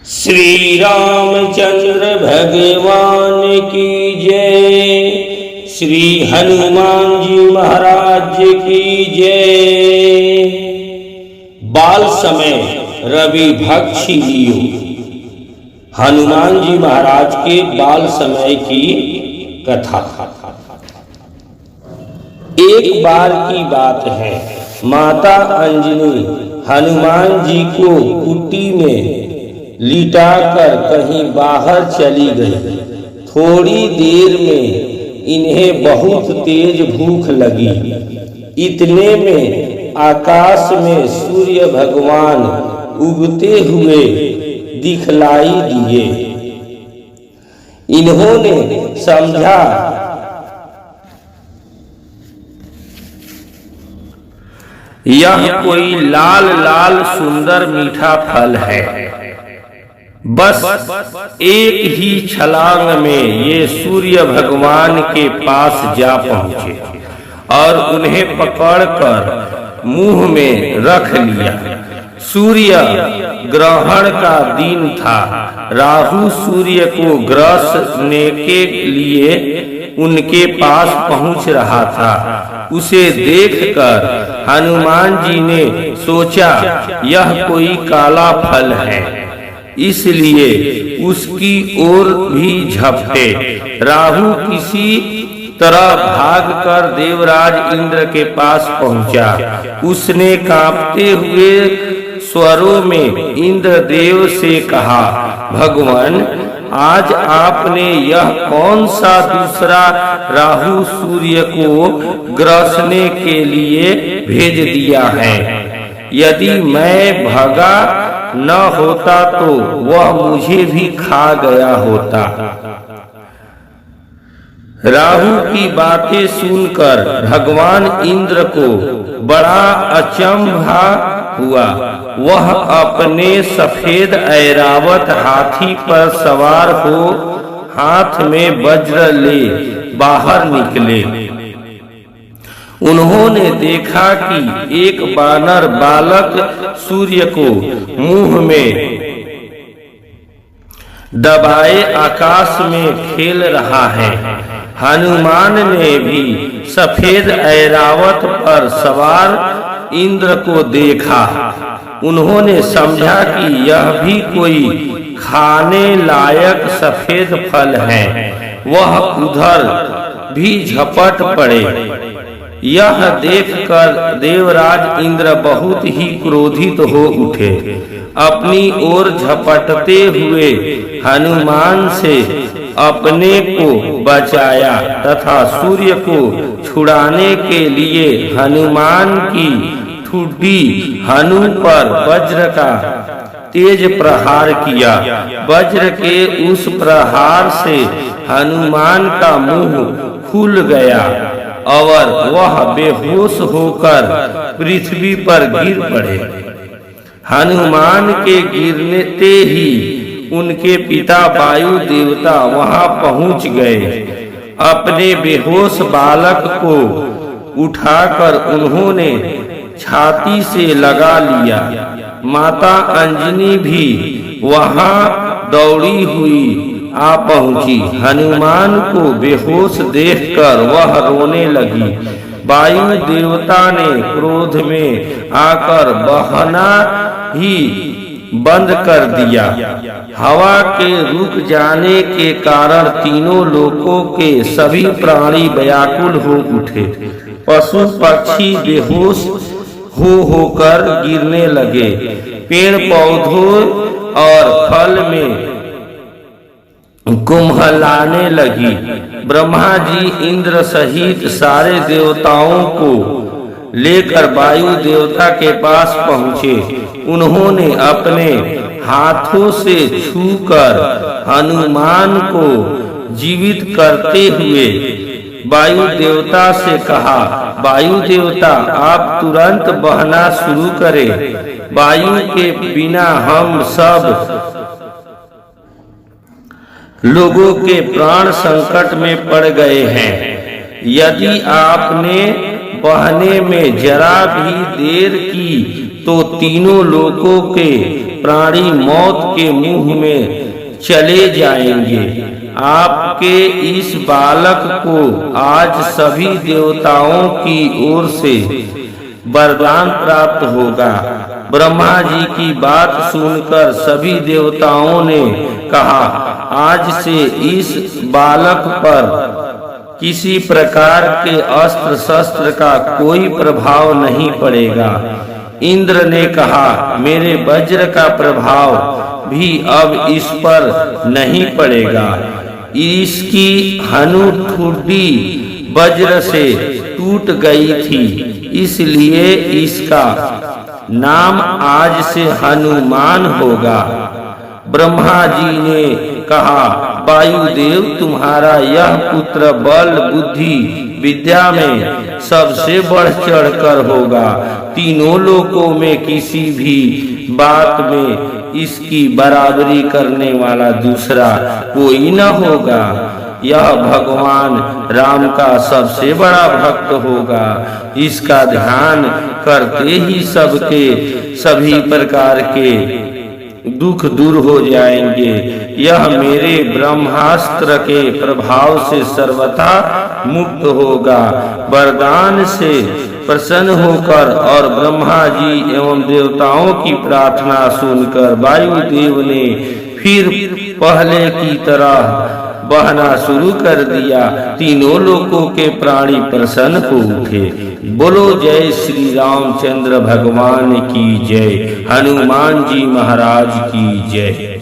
श्री रामचंद्र भगवान की जय। श्री हनुमान जी महाराज की जय। बाल समय रवि भक्षी लियो। हनुमान जी महाराज के बाल समय की कथा। एक बार की बात है, माता अंजनी हनुमान जी को कुटी में लिटाकर कहीं बाहर चली गई। थोड़ी देर में इन्हें बहुत तेज भूख लगी। इतने में आकाश में सूर्य भगवान उगते हुए दिखलाई दिए। इन्होंने समझा यह कोई लाल लाल सुंदर मीठा फल है। बस एक ही छलांग में ये सूर्य भगवान के पास जा पहुंचे और उन्हें पकड़कर मुंह में रख लिया। सूर्य ग्रहण का दिन था। राहु सूर्य को ग्रसने के लिए उनके पास पहुंच रहा था। उसे देखकर हनुमान जी ने सोचा यह कोई काला फल है, इसलिए उसकी ओर भी झपटे। राहु किसी तरह भागकर देवराज इंद्र के पास पहुंचा। उसने कांपते हुए स्वरों में इंद्रदेव से कहा, भगवान, आज आपने यह कौन सा दूसरा राहु सूर्य को ग्रसने के लिए भेज दिया है? यदि मैं भगा न होता तो वह मुझे भी खा गया होता। राहु की बातें सुनकर भगवान इंद्र को बड़ा अचंभा हुआ। वह अपने सफेद ऐरावत हाथी पर सवार हो हाथ में वज्र ले बाहर निकले। उन्होंने देखा कि एक बानर बालक सूर्य को मुंह में दबाए आकाश में खेल रहा है। हनुमान ने भी सफेद ऐरावत पर सवार इंद्र को देखा। उन्होंने समझा कि यह भी कोई खाने लायक सफेद फल है। वह उधर भी झपट पड़े। यह देखकर देवराज इंद्र बहुत ही क्रोधित हो उठे। अपनी ओर झपटते हुए हनुमान से अपने को बचाया तथा सूर्य को छुड़ाने के लिए हनुमान की ठुड्डी हनु पर वज्र का तेज प्रहार किया। वज्र के उस प्रहार से हनुमान का मुंह खुल गया और वह बेहोश होकर पृथ्वी पर गिर पड़े। हनुमान के गिरने ही उनके पिता वायु देवता वहां पहुंच गए। अपने बेहोश बालक को उठाकर उन्होंने छाती से लगा लिया। माता अंजनी भी वहां दौड़ी हुई आ पहुंची। हनुमान को बेहोश देखकर वह रोने लगी। वायु देवता ने क्रोध में आकर बहना ही बंद कर दिया। हवा के रुक जाने के कारण तीनों लोकों के सभी प्राणी व्याकुल हो उठे। पशु पक्षी बेहोश होकर गिरने लगे। पेड़ पौधों और फल में कुम्हलाने लगी। ब्रह्मा जी इंद्र सहित सारे देवताओं को लेकर वायु देवता के पास पहुँचे। उन्होंने अपने हाथों से छूकर हनुमान को जीवित करते हुए वायु देवता से कहा, वायु देवता, आप तुरंत बहना शुरू करें। वायु के बिना हम सब लोगों के प्राण संकट में पड़ गए हैं। यदि आपने बहने में जरा भी देर की तो तीनों लोकों के प्राणी मौत के मुंह में चले जाएंगे। आपके इस बालक को आज सभी देवताओं की ओर से वरदान प्राप्त होगा। ब्रह्मा जी की बात सुनकर सभी देवताओं ने कहा, आज से इस बालक पर किसी प्रकार के अस्त्र शस्त्र का कोई प्रभाव नहीं पड़ेगा। इंद्र ने कहा, मेरे वज्र का प्रभाव भी अब इस पर नहीं पड़ेगा। इसकी हनुठुड्डी वज्र से टूट गई थी, इसलिए इसका नाम आज से हनुमान होगा। ब्रह्मा जी ने कहा, वायुदेव तुम्हारा यह पुत्र बल बुद्धि विद्या में सबसे बढ़ चढ़ कर होगा। तीनों लोकों में किसी भी बात में इसकी बराबरी करने वाला दूसरा कोई न होगा। यह भगवान राम का सबसे बड़ा भक्त होगा। इसका ध्यान करते ही सबके सभी प्रकार के दुख दूर हो जाएंगे। यह मेरे ब्रह्मास्त्र के प्रभाव से सर्वथा मुक्त होगा। वरदान से प्रसन्न होकर और ब्रह्मा जी एवं देवताओं की प्रार्थना सुनकर वायुदेव ने फिर पहले की तरह बहना शुरू कर दिया। तीनों लोकों के प्राणी प्रसन्न हो उठे। बोलो जय श्री रामचंद्र भगवान की जय, हनुमान जी महाराज की जय।